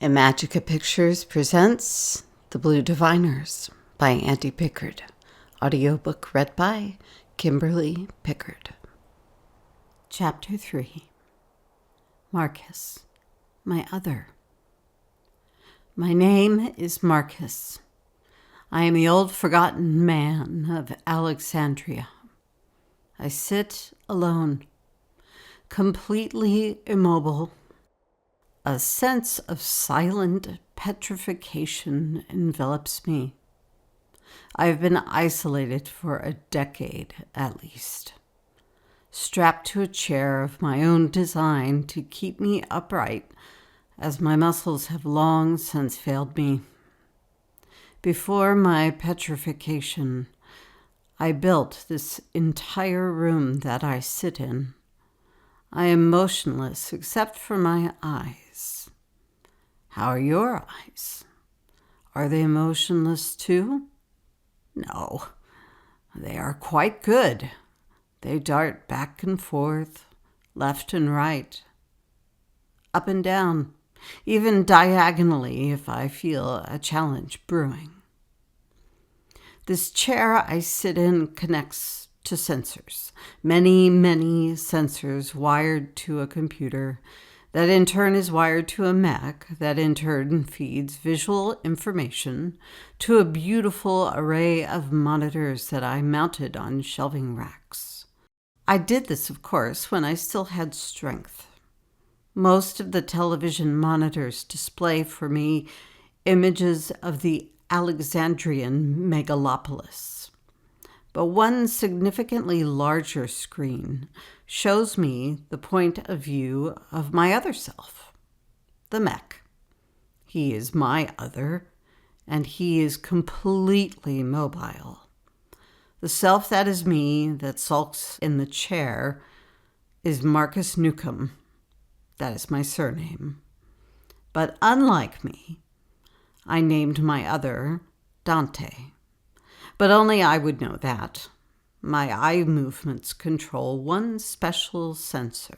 Imagica Pictures presents The Blue Diviners by Andy Pickard. Audiobook read by Kimberly Pickard. Chapter 3. Marcus, my other. My name is Marcus. I am the old forgotten man of Alexandria. I sit alone, completely immobile. A sense of silent petrification envelops me. I have been isolated for a decade at least, strapped to a chair of my own design to keep me upright, as my muscles have long since failed me. Before my petrification, I built this entire room that I sit in. I am motionless except for my eyes. How are your eyes? Are they motionless too? No, they are quite good. They dart back and forth, left and right, up and down, even diagonally if I feel a challenge brewing. This chair I sit in connects to sensors, many sensors wired to a computer that in turn is wired to a Mac that in turn feeds visual information to a beautiful array of monitors that I mounted on shelving racks. I did this, of course, when I still had strength. Most of the television monitors display for me images of the Alexandrian megalopolis. But one significantly larger screen shows me the point of view of my other self, the mech. He is my other, and he is completely mobile. The self that is me, that sulks in the chair, is Marcus Newcomb. That is my surname. But unlike me, I named my other Dante. But only I would know that. My eye movements control one special sensor.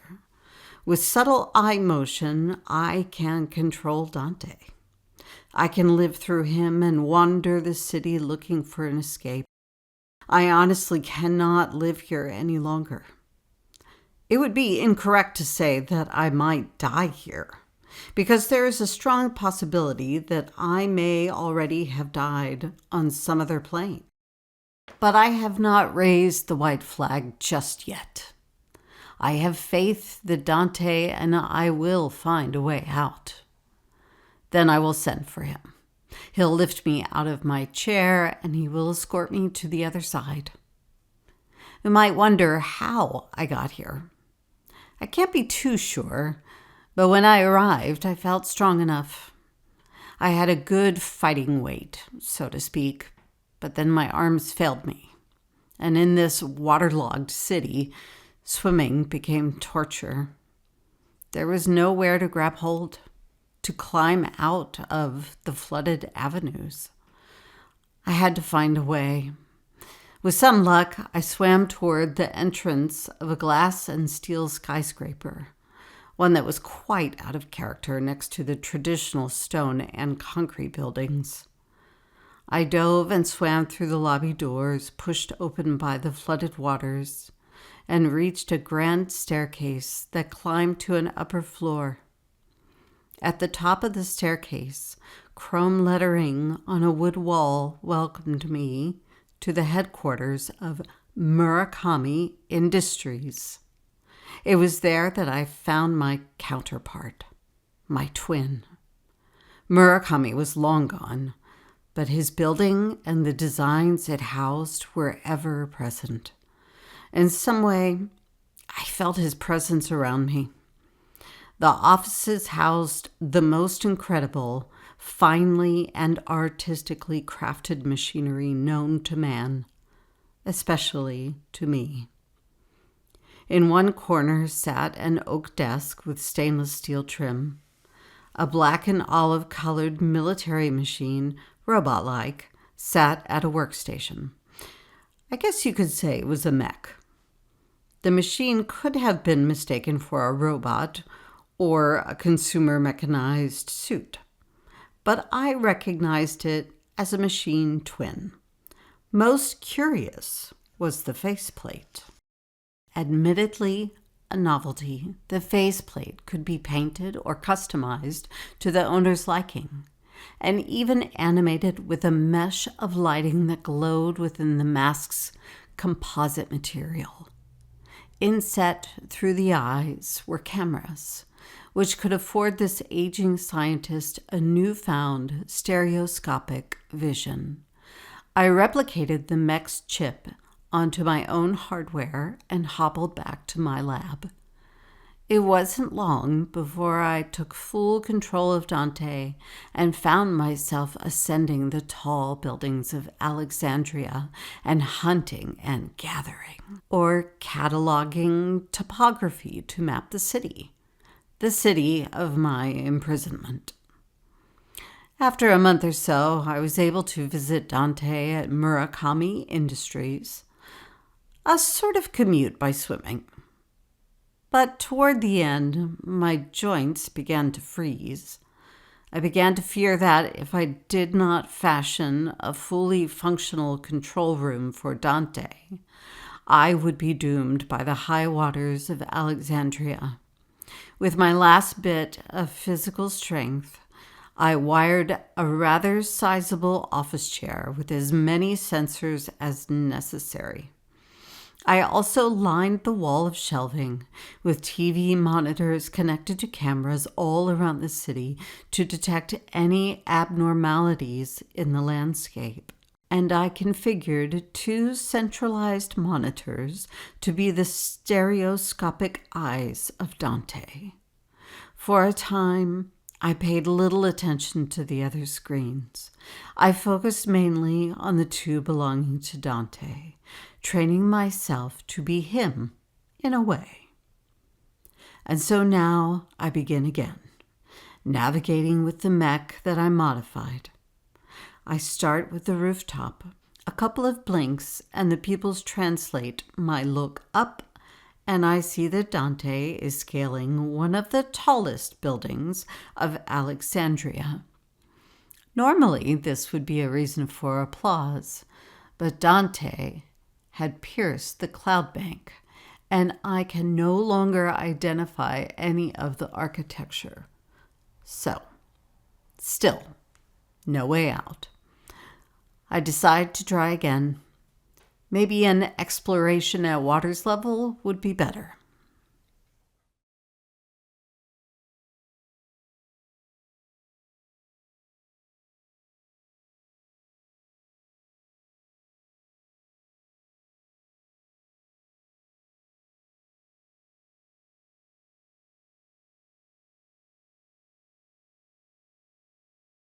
With subtle eye motion, I can control Dante. I can live through him and wander the city looking for an escape. I honestly cannot live here any longer. It would be incorrect to say that I might die here, because there is a strong possibility that I may already have died on some other plane. But I have not raised the white flag just yet. I have faith that Dante and I will find a way out. Then I will send for him. He'll lift me out of my chair and he will escort me to the other side. You might wonder how I got here. I can't be too sure, but when I arrived, I felt strong enough. I had a good fighting weight, so to speak. But then my arms failed me, and in this waterlogged city, swimming became torture. There was nowhere to grab hold, to climb out of the flooded avenues. I had to find a way. With some luck, I swam toward the entrance of a glass and steel skyscraper, one that was quite out of character next to the traditional stone and concrete buildings. I dove and swam through the lobby doors, pushed open by the flooded waters, and reached a grand staircase that climbed to an upper floor. At the top of the staircase, chrome lettering on a wood wall welcomed me to the headquarters of Murakami Industries. It was there that I found my counterpart, my twin. Murakami was long gone, but his building and the designs it housed were ever present. In some way, I felt his presence around me. The offices housed the most incredible, finely and artistically crafted machinery known to man, especially to me. In one corner sat an oak desk with stainless steel trim. A black and olive-colored military machine, robot-like, sat at a workstation. I guess you could say it was a mech. The machine could have been mistaken for a robot or a consumer mechanized suit. but I recognized it as a machine twin. Most curious was the faceplate. Admittedly a novelty, the faceplate could be painted or customized to the owner's liking, and even animated with a mesh of lighting that glowed within the mask's composite material. Inset through the eyes were cameras, which could afford this aging scientist a newfound stereoscopic vision. I replicated the mech's chip onto my own hardware and hobbled back to my lab. It wasn't long before I took full control of Dante and found myself ascending the tall buildings of Alexandria and hunting and gathering, or cataloging topography to map the city of my imprisonment. After a month or so, I was able to visit Dante at Murakami Industries, a sort of commute by swimming. But toward the end, my joints began to freeze. I began to fear that if I did not fashion a fully functional control room for Dante, I would be doomed by the high waters of Alexandria. With my last bit of physical strength, I wired a rather sizable office chair with as many sensors as necessary. I also lined the wall of shelving with TV monitors connected to cameras all around the city to detect any abnormalities in the landscape. And I configured 2 centralized monitors to be the stereoscopic eyes of Dante. For a time, I paid little attention to the other screens. I focused mainly on the 2 belonging to Dante, training myself to be him in a way. And so now I begin again, navigating with the mech that I modified. I start with the rooftop. A couple of blinks and the pupils translate my look up, and I see that Dante is scaling one of the tallest buildings of Alexandria. Normally, this would be a reason for applause, but Dante had pierced the cloud bank, and I can no longer identify any of the architecture. So, still, no way out. I decide to try again. Maybe an exploration at water's level would be better.